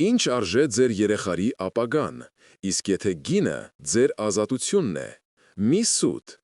Ինչ արժե ձեր երեխայի ապագան, իսկ եթե գինը ձեր ազատությունն է, մի սուտ,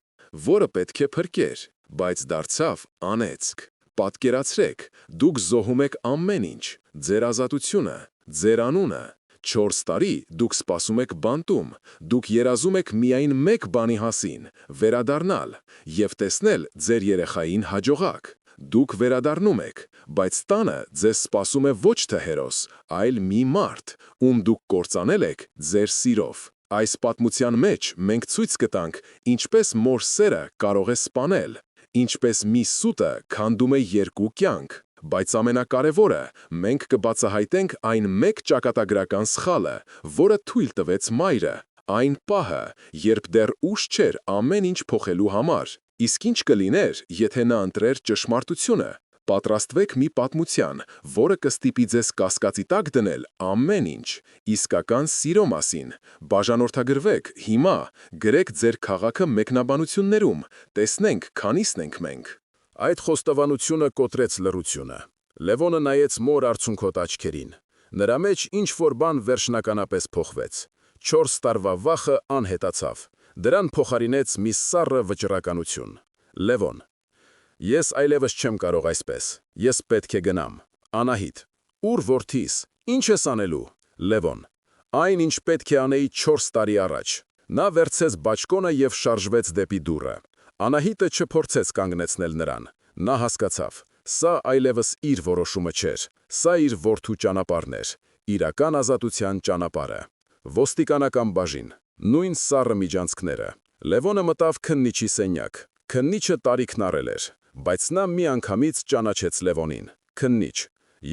որը պետք է փրկեր, բայց դարձավ անեծք։ Պատկերացրեք, դուք զոհում եք ամեն ինչ, ձեր ազատությունը, ձեր անունը, 4 տարի դուք սպասում եք բանտում, դուք երազում եք միայն մեկ բանի հասին՝ վերադառնալ և տեսնել ձեր երեխային հաջողակ։ Դուք վերադառնում եք, բայց տանը ձեզ սպասում է ոչ թե հերոս, այլ մի մարդ, ում դուք կործանել եք ձեր սիրով։ Այս պատմության մեջ մենք ցույց կտանք, ինչպես մոր սերը կարող է սպանել, ինչպես մի սուտը քանդում է 2 կյանք, բայց ամենակարևորը, մենք կբացահայտենք այն մեկ ճակատագրական սխալը, որը թույլ տվեց մայրը, այն պահը, երբ դեռ ուշ չէր ամեն ինչ փոխելու համար։ Իսկ ինչ կլիներ, եթե նա ընտրեր ճշմարտությունը։ Պատրաստվեք մի պատմության, որը կստիպի ձեզ կասկածի տակ դնել ամեն ինչ, իսկական սիրո մասին։ Բաժանորդագրվեք հիմա, գրեք ձեր քաղաքը մեկնաբանություններում, տեսնենք քանիսն ենք մենք։ Այդ խոստովանությունը կոտրեց լռությունը։ Լևոնը նայեց մոր արցունքոտ աչքերին։ Նրա մեջ ինչ-որ բան վերջնականապես փոխվեց։ 4 տարվա վախը անհետացավ։ Դրան փոխարինեց մի սառը վճռականություն։ Լևոն. Ես այլևս չեմ կարող այսպես։ Ես պետք է գնամ։ Անահիտ. Ուր որդիս, ինչ ես անելու։ Լևոն. Այն, ինչ պետք է անեի 4 տարի առաջ։ Նա վերցեց բաճկոնը և շարժվեց դեպի դուռը։ Անահիտը չփորձեց կանգնեցնել նրան։ Նա հասկացավ. սա այլևս իր որոշումը չէր, սա իր որդու ճանապարհն էր, իրական ազատության ճանապարհը։ Ոստիկանական բաժին, նույն սառը միջանցքները։ Լևոնը մտավ քննիչի սենյակ։ Քննիչը տարիքն առել էր, բայց նա միանգամից ճանաչեց Լևոնին։ Քննիչ.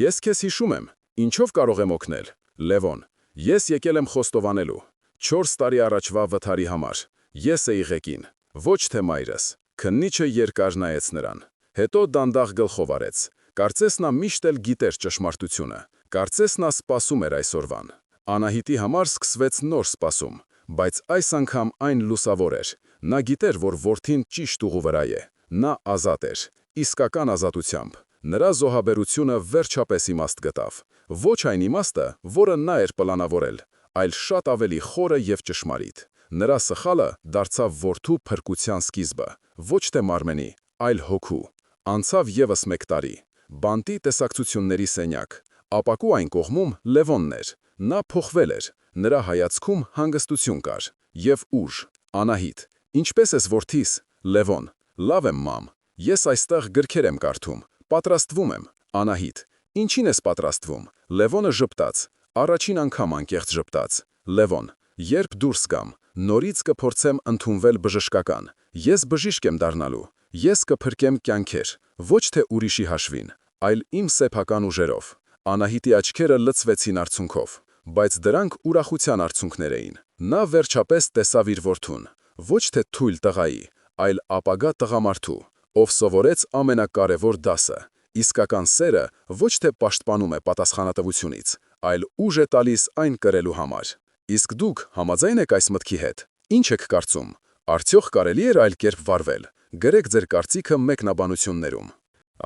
Ես քեզ հիշում եմ, ինչով կարող եմ օգնել։ Լևոն. Ես եկել եմ խոստովանելու։ 4 տարի առաջվա վթարի համար։ Ես էի ղեկին, ոչ թե մայրս։ Քննիչը երկար նայեց նրան։ Հետո դանդաղ գլխով արեց։ Կարծես նա միշտ էլ գիտեր ճշմարտությունը։ Կարծես նա սպասում էր այսօրվան։ Անահիտի համար սկսվեց նոր սպասում, բայց այս անգամ այն լուսավոր էր։ Նա գիտեր, որ որդին ճիշտ ուղու վրա է։ Նա ազատ էր, իսկական ազատությամբ։ Նրա զոհաբերությունը վերջապես իմաստ գտավ։ Ոչ այն իմաստը, որը նա էր պլանավորել, այլ շատ ավելի խորը և ճշմարիտ։ Նրա սխալը դարձավ որդու փրկության սկիզբը, ոչ թե մարմենի, այլ հոգու։ Անցավ ևս 1 տարի։ Բանտի տեսակցությունների սենյակ։ Ապակու այն կողմում Լևոնն էր։ Նա փոխվել էր։ Նրա հայացքում հանգստություն կար և ուժ։ Անահիտ. Ինչպես ես որդիս։ Լևոն. Լավ եմ մամ։ Ես այստեղ գրքեր եմ կարդում, պատրաստվում եմ։ Անահիտ. Ինչին ես պատրաստվում։ Լևոնը ժպտաց։ Առաջին անգամ անկեղծ ժպտաց։ Լևոն. Երբ դուրս գամ, նորից կփորձեմ ընդունվել բժշկական։ Ես բժիշկ եմ դառնալու։ Ես կփրկեմ կյանքեր, ոչ թե ուրիշի հաշվին, այլ իմ սեփական ուժերով։ Անահիտի աչքերը լցվեցին արցունքով, բայց դրանք ուրախության արցունքներ էին։ Նա վերջապես տեսավ իր որդուն, ոչ թե թույլ տղայի, այլ ապագա տղամարդու, ով սովորեց ամենակարևոր դասը։ Իսկական սերը ոչ թե պաշտպանում է պատասխանատվությունից, այլ ուժ է տալիս այն կրելու համար։ Իսկ դուք համաձայն եք այս մտքի հետ։ Ինչ եք կարծում։ Արդյոք կարելի էր այլ կերպ վարվել։ Գրեք ձեր կարծիքը մեկնաբանություններում։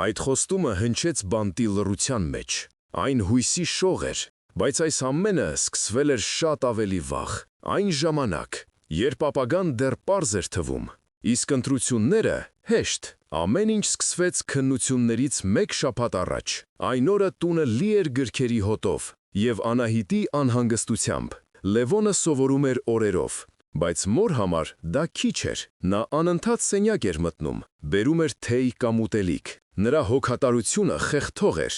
Այդ խոստումը հնչեց բանտի լռության մեջ։ Այն հույսի շող էր, բայց այս ամենը սկսվել էր շատ ավելի վաղ։ Այն ժամանակ, երբ ապագան դեռ պարզ էր թվում, իսկ ընտրությունները հեշտ։ Ամեն ինչ սկսվեց քննություններից 1 շաբաթ առաջ։ Այն օրը տունը լի էր գրքերի հոտով և Անահիտի անհանգստությամբ։ Լևոնը սովորում էր օրերով, բայց մոր համար դա քիչ էր։ Նա անընդհատ սենյակ էր մտնում, բերում էր թեյ կամ ուտելիք։ Նրա հոգատարությունը խեղդող էր։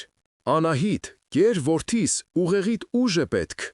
Անահիտ, կեր որդիս, ուղեղիդ ուժ է պետք։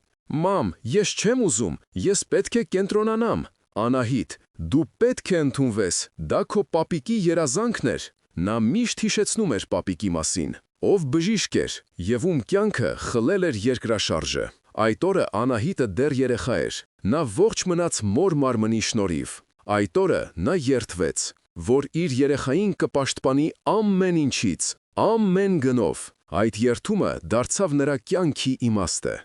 Մամ, ես չեմ ուզում, ես պետք է կենտրոնանամ։ Անահիտ, դու պետք է ընդունվես, դա քո պապիկի երազանքն էր։ Նա միշտ հիշեցնում էր պապիկի մասին, ով բժիշկ էր և ում կյանքը խլել էր երկրաշարժը։ Այդ օրը Անահիտը դեռ երեխա էր։ Նա ողջ մնաց մոր մարմնի շնորհիվ։ Այդ օրը նա երդվեց, որ իր երեխային կպաշտպանի ամեն ինչից, ամեն գնով։ Այդ երդումը դարձավ նրա կյանքի իմաստը։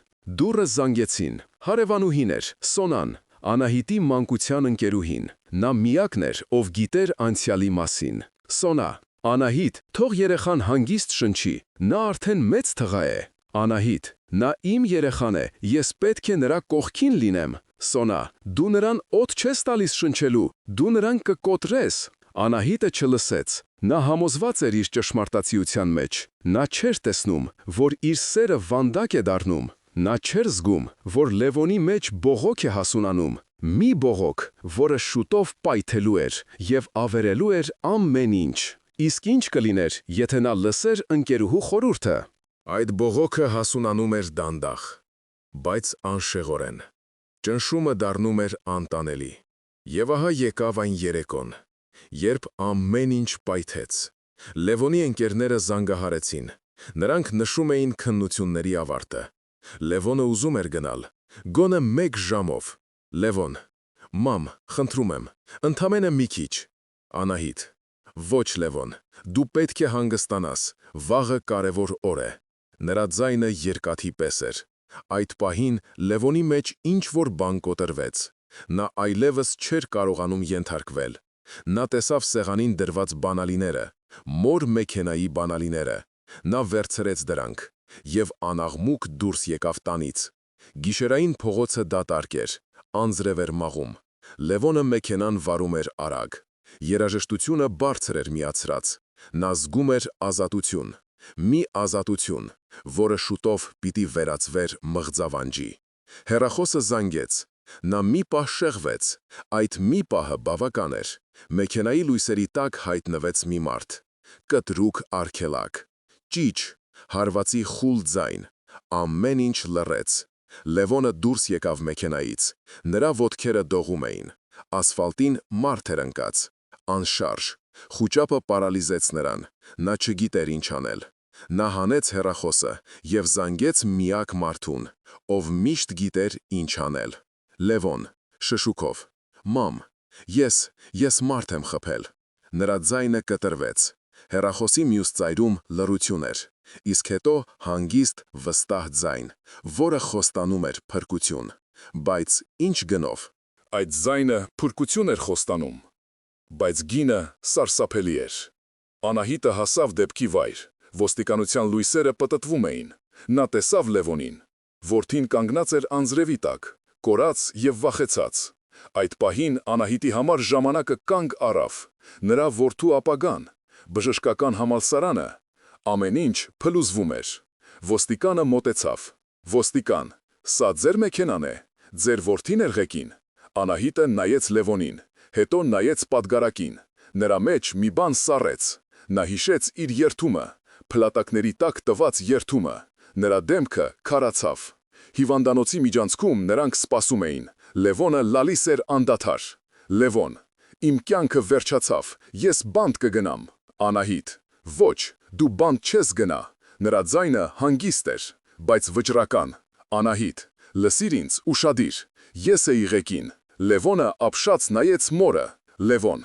Դուռը զանգեցին։ Հարևանուհին էր, Սոնան, Անահիտի մանկության ընկերուհին։ Նա միակն էր, ով գիտեր անցյալի մասին։ Սոնա. Անահիտ, թող երեխան հանգիստ շնչի, նա արդեն մեծ տղա է։ Անահիտ, նա իմ երեխան է, ես պետք է նրա կողքին լինեմ։ Սոնա, դու նրան օդ չես տալիս շնչելու, դու նրան կկոտրես։ Անահիտը չլսեց։ Նա համոզված էր իր ճշմարտացիության մեջ։ Նա չէր տեսնում, որ իր սերը վանդակ է դառնում։ Նա չէր զգում, որ Լևոնի մեջ բողոք է հասունանում։ Մի բողոք, որը շուտով պայթելու էր և ավերելու էր ամեն ինչ։ Իսկ ինչ կլիներ, եթե նա լսեր ընկերուհու խորհուրդը։ Այդ բողոքը հասունանում էր դանդաղ, բայց անշեղորեն։ Ճնշումը դառնում էր անտանելի։ Եվ ահա եկավ այն երեկոն, երբ ամեն ինչ պայթեց։ Լևոնի ընկերները զանգահարեցին։ Նրանք նշում էին քննությունների ավարտը։ Լևոնը ուզում էր գնալ, գոնե 1 ժամով։ Լևոն, մամ, խնդրում եմ, ընդամենը մի քիչ։ Անահիտ, ոչ Լևոն, դու պետք է հանգստանաս, վաղը կարևոր օր է։ Նրա ձայնը երկաթի պես էր։ Այդ պահին Լևոնի մեջ ինչ-որ բան կոտրվեց։ Նա այլևս չէր կարողանում ենթարկվել։ Նա տեսավ սեղանին դրված բանալիները, մոր մեքենայի բանալիները։ Նա վերցրեց դրանք և անաղմուկ դուրս եկավ տանից։ Գիշերային փողոցը դատարկ էր, անձրև էր մաղում։ Լևոնը մեքենան վարում էր արագ։ Երաժշտությունը բարձր էր միացրած։ Նա զգում էր ազատություն։ Մի ազատություն, որը շուտով պիտի վերածվեր մղձավանջի։ Հեռախոսը զանգեց։ Նա մի պահ շեղվեց։ Այդ մի պահը բավական էր։ Մեքենայի լույսերի տակ հայտնվեց մի մարդ։ Կտրուկ արգելակ։ Ճիչ, հարվածի խուլ ձայն։ Ամեն ինչ լռեց։ Լևոնը դուրս եկավ մեքենայից։ Նրա ոտքերը դողում էին։ Ասֆալտին մարդ էր ընկած։ Անշարժ։ Խուճապը պարալիզեց նրան։ Նա չգիտեր ինչ անել։ Նա հանեց հեռախոսը և զանգեց միակ մարդուն, ով միշտ գիտեր ինչ անել։ Լևոն, շշուկով. «Մամ, ես մարդ եմ խփել»։ Նրա ձայնը կտրվեց։ Հեռախոսի մյուս ծայրում լռություն էր, իսկ հետո հանգիստ, վստահ ձայն, որը խոստանում էր փրկություն։ Բայց ինչ գնով։ Այդ ձայնը փրկություն էր խոստանում, բայց գինը սարսափելի էր։ Անահիտը հասավ դեպքի վայր։ Ոստիկանության լույսերը պտտվում էին։ Նա տեսավ Լևոնին։ Որդին կանգնած էր անձրևի տակ, կորած և վախեցած։ Այդ պահին Անահիտի համար ժամանակը կանգ առավ։ Նրա որդու ապագան, բժշկական համալսարանը, ամեն ինչ փլուզվում էր։ Ոստիկանը մոտեցավ։ «Ոստիկան, սա ձեր մեքենան է, ձեր որդին էր ղեկին»։ Անահիտը նայեց Լևոնին, հետո նայեց պատգարակին։ Նրա մեջ մի բան սառեց։ Նա հիշեց իր երդումը, փլատակների տակ տված երդումը։ Նրա դեմքը քարացավ։ Հիվանդանոցի միջանցքում նրանք սպասում էին։ Լևոնը լալիս էր անդադար։ «Լևոն, իմ կյանքը վերջացավ, ես բանտ կգնամ»։ Անահիտ. «Ոչ, դու բանտ չես գնա»։ Նրա ձայնը հանգիստ էր, բայց վճռական։ Անահիտ. «Լսիր ինձ, ուշադիր, ես էի ղեկին»։ Լևոնը ապշած նայեց մորը։ Լևոն.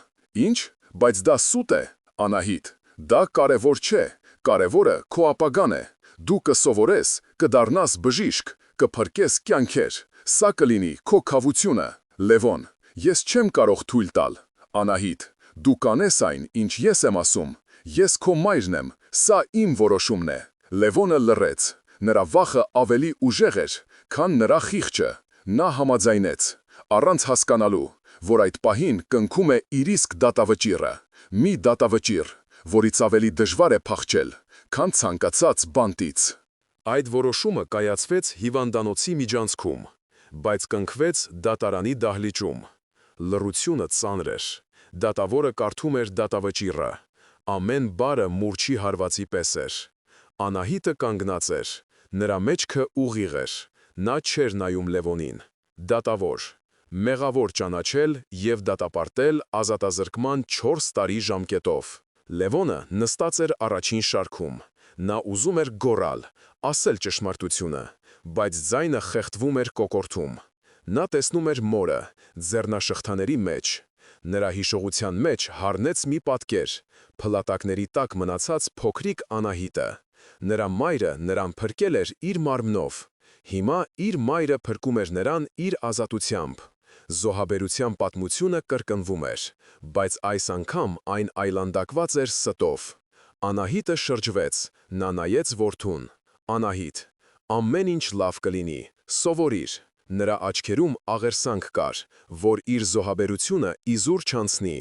«Ինչ, բայց դա սուտ է»։ Անահիտ. «Դա կարևոր չէ, կարևորը քո ապագան է։ Դու կսովորես, կդառնաս բժիշկ, կփրկես կյանքեր։ Սա կլինի քո քավությունը»։ Լևոն. «Ես չեմ կարող թույլ տալ»։ Անահիտ. «Դու կանես այն, ինչ ես եմ ասում։ Ես քո մայրն եմ, սա իմ որոշումն է»։ Լևոնը լռեց։ Նրա վախը ավելի ուժեղ էր, քան նրա խիղճը։ Նա համաձայնեց, առանց հասկանալու, որ այդ պահին կնքում է իր իսկ դատավճիռը։ Մի դատավճիռ, որից ավելի դժվար է փախչել, քան ցանկացած բանտից։ Այդ որոշումը կայացվեց հիվանդանոցի միջանցքում, բայց կնքվեց դատարանի դահլիճում։ Լռությունը ծանր էր։ Դատավորը կարդում էր դատավճիռը։ Ամեն բառը մուրճի հարվածի պես էր։ Անահիտը կանգնած էր։ Նրա մեջքը ուղիղ էր։ Նա չէր նայում Լևոնին։ Դատավոր. մեղավոր ճանաչել և դատապարտել ազատազրկման 4 տարի ժամկետով։ Լևոնը նստած էր առաջին շարքում։ Նա ուզում էր գոռալ, ասել ճշմարտությունը, բայց ձայնը խեղդվում էր կոկորդում։ Նա տեսնում էր մորը, ձեռնաշղթաների մեջ։ Նրա հիշողության մեջ հառնեց մի պատկեր, փլատակների տակ մնացած փոքրիկ Անահիտը։ Նրա մայրը նրան փրկել էր իր մարմնով։ Հիմա իր մայրը փրկում էր նրան իր ազատությամբ։ Զոհաբերության պատմությունը կրկնվում էր, բայց այս անգամ այն այլանդակված էր ստով։ Անահիտը շրջվեց, նա նայեց որդուն։ Անահիտ. Ամեն ինչ լավ կլինի, սովորիր։ Նրա աչքերում աղերսանք կար, որ իր զոհաբերությունը իզուր չանցնի։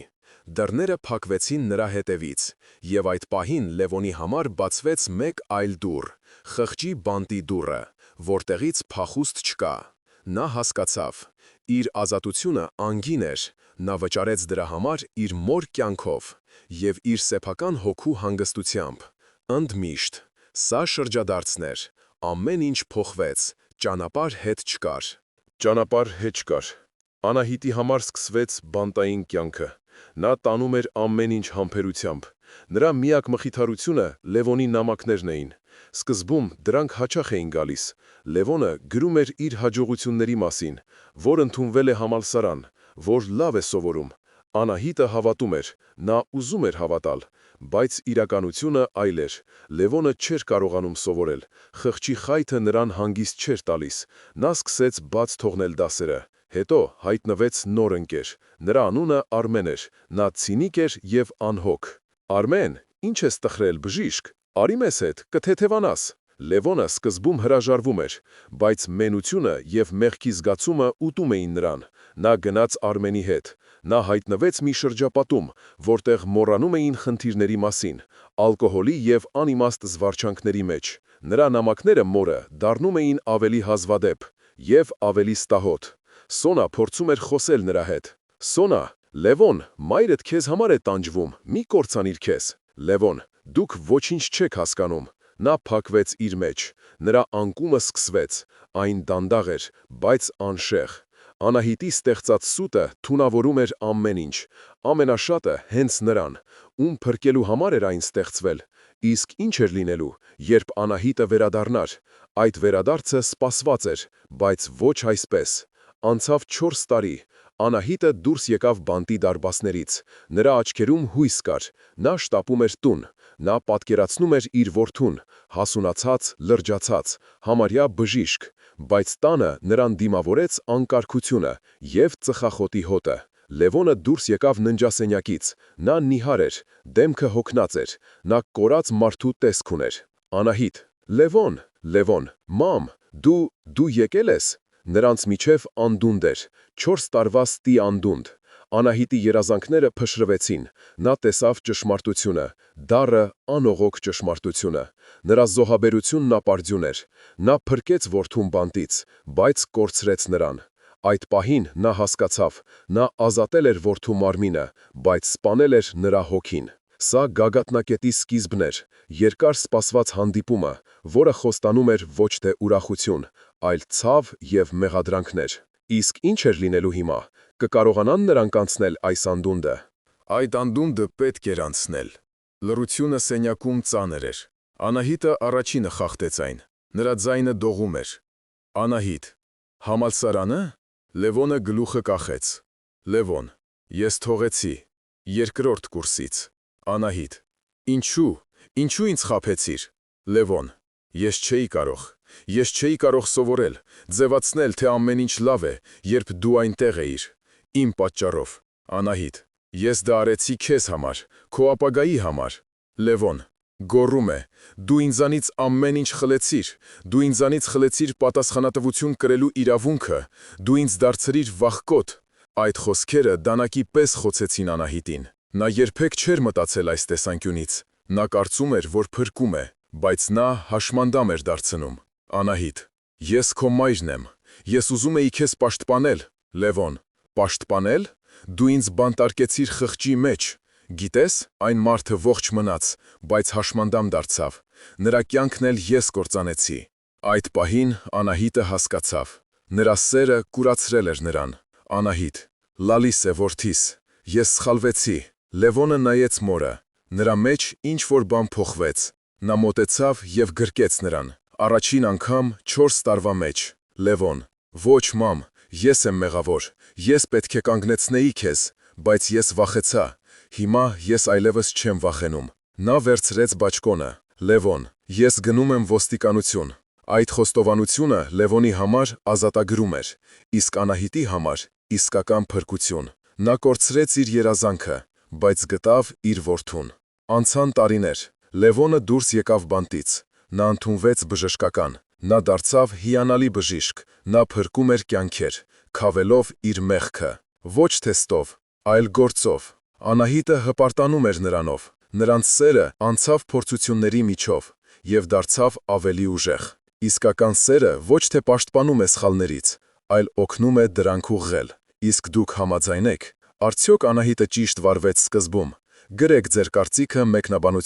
Դռները փակվեցին նրա հետևից, և այդ պահին Լևոնի համար բացվեց մեկ այլ դուռ, խղճի բանտի դուռը, որտեղից փախուստ չկա։ Նա հասկացավ, իր ազատությունը անգին էր, նա վճարեց դրա համար իր մոր կյանքով և իր սեփական հոգու հանգստությամբ։ Ընդմիշտ, սա շրջադարձն էր, ամեն ինչ փոխվեց, ճանապարհ հետ չկար։ Ճանապարհ հետ չկար։ Անահիտի համար սկսվեց բանտային կյանքը։ Նա տանում էր ամեն ինչ համբերությամբ։ Նրա միակ մխիթարությունը Լևոնի նամակներն էին։ Սկզբում դրանք հաճախ էին գալիս։ Լևոնը գրում էր իր հաջողությունների մասին, որ ընդունվել է համալսարան, որ լավ է սովորում։ Անահիտը հավատում էր, նա ուզում էր հավատալ, բայց իրականությունը այլ էր։ Լևոնը չէր կարողանում սովորել, խղճի խայթը նրան հանգիստ չէր տալիս։ Նա սկսեց բաց թողնել դասերը։ Հետո հայտնվեց նոր ընկեր։ Նրա անունը Արմեն էր։ Նա ցինիկ էր և անհոգ։ «Արմեն, ինչ ես տխրել, բժիշկ, արի մեզ հետ, կթեթևանաս»։ Լևոնը սկզբում հրաժարվում էր, բայց մենությունը և մեղքի զգացումը ուտում էին նրան։ Նա գնաց Արմենի հետ։ Նա հայտնվեց մի շրջապատում, որտեղ մոռանում էին խնդիրների մասին, ալկոհոլի և անիմաստ զվարճանքների մեջ։ Նրա նամակները մորը դառնում էին ավելի հազվադեպ և ավելի ստահոդ։ Սոնա փորձում էր խոսել նրա հետ։ «Սոնա, Լևոն, մայրդ քեզ համար է տանջվում, մի կործանիր քեզ»։ Լևոն, դուք ոչինչ չեք հասկանում։ Նա փակվեց իր մեջ։ Նրա անկումը սկսվեց։ Այն դանդաղ էր, բայց անշեղ։ Անահիտի ստեղծած սուտը թունավորում էր ամեն ինչ։ Ամենաշատը հենց նրան, ում փրկելու համար էր այն ստեղծվել։ Իսկ ինչ էր լինելու, երբ Անահիտը վերադառնար։ Այդ վերադարձը սպասված էր, բայց ոչ այսպես։ Անցավ 4 տարի։ Անահիտը դուրս եկավ բանտի դարպասներից։ Նրա աչքերում հույս կար։ Նա շտապում էր տուն։ Նա պատկերացնում էր իր որդուն, հասունացած, լրջացած, համարյա բժիշկ, բայց տանը նրան դիմավորեց անկարգությունը և ծխախոտի հոտը։ Լևոնը դուրս եկավ ննջասենյակից։ Նա նիհար էր, դեմքը հոգնած էր։ Նա կորած մարդու տեսք ուներ։ Անահիտ, Լևոն, Լևոն, մամ, դու եկել ես։ Նրանց միջև անդունդ էր, 4 տարվա ստի անդունդ։ Անահիտի երազանքները փշրվեցին։ Նա տեսավ ճշմարտությունը, դառը, անողոք ճշմարտությունը։ Նրա զոհաբերությունն ապարդյուն էր։ Նա փրկեց որդուն բանտից, բայց կորցրեց նրան։ Այդ պահին նա հասկացավ, նա ազատել էր որդու մարմինը, բայց սպանել էր նրա հոգին։ Սա գագաթնակետի սկիզբն էր, երկար սպասված հանդիպումը, որը խոստանում էր ոչ թե ուրախություն, այլ ցավ և մեղադրանքներ։ Իսկ ինչ էր լինելու հիմա։ Կկարողանան նրանք անցնել այս անդունդը։ Այդ անդունդը պետք էր անցնել։ Լռությունը սենյակում ծանր էր։ Անահիտը առաջինը խախտեց այն։ Նրա ձայնը դողում էր։ Անահիտ, համալսարանը։ Լևոնը գլուխը կախեց։ Լևոն, ես թողեցի։ Երկրորդ կուրսից։ Անահիտ, ինչու ինձ խաբեցիր։ Լևոն, ես չէի կարող սովորել, ձևացնել, թե ամեն ինչ լավ է, երբ դու այնտեղ էիր։ Իմ պատճառով։ Անահիտ, ես դա արեցի քեզ համար, քո ապագայի համար։ Լևոն, գոռում է, դու ինձանից ամեն ինչ խլեցիր, դու ինձանից խլեցիր պատասխանատվություն կրելու իրավունքը, դու ինձ դարձրիր վախկոտ։ Այդ խոսքերը դանակի պես խոցեցին Անահիտին։ Նա երբեք չէր մտածել այս տեսանկյունից։ Նա կարծում էր, որ փրկում է, բայց նա հաշմանդամ էր դարձնում։ Անահիտ, ես քո մայրն եմ։ Ես ուզում էի քեզ պաշտպանել։ Լևոն, պաշտպանել։ Դու ինձ բանտարկեցիր խղճի մեջ։ Գիտես, այն մարդը ողջ մնաց, բայց հաշմանդամ դարձավ։ Նրա կյանքն էլ ես կործանեցի։ Այդ պահին Անահիտը հասկացավ։ Նրա սերը կուրացրել էր նրան։ Անահիտ, լալիս է որդիս, ես սխալվեցի։ Լևոնը նայեց մորը։ Նրա մեջ ինչ-որ բան փոխվեց։ Նա մոտեցավ և գրկեց նրան։ Առաջին անգամ 4 տարվա մեջ։ Լևոն, ոչ մամ, ես եմ մեղավոր, ես պետք է կանգնեցնեի քեզ, բայց ես վախեցա, հիմա ես այլևս չեմ վախենում։ Նա վերցրեց բաճկոնը։ Լևոն, ես գնում եմ ոստիկանություն։ Այդ խոստովանությունը Լևոնի համար ազատագրում էր, իսկ Անահիտի համար իսկական փրկություն։ Նա կորցրեց իր երազանքը, բայց գտավ իր որդուն։ Անցան տարիներ։ Լևոնը դուրս եկավ բանտից։ Նա ընդունվեց բժշկական։ Նա դարձավ հիանալի բժիշկ, նա փրկում էր կյանքեր, քավելով իր մեղքը, ոչ թե ստով, այլ գործով։ Անահիտը հպարտանում էր նրանով, նրանց սերը անցավ փորձությունների միջով և դարձավ ավելի ուժեղ։ Իսկական սերը ոչ թե պաշտպանում է սխալներից, այլ օգնում է դրանք ուղղել։ Իսկ դուք համաձայն եք, արդյոք Անահիտը ճիշտ վարվեց սկզբում։ Գրեք ձեր կարծիքը մեկնաբանության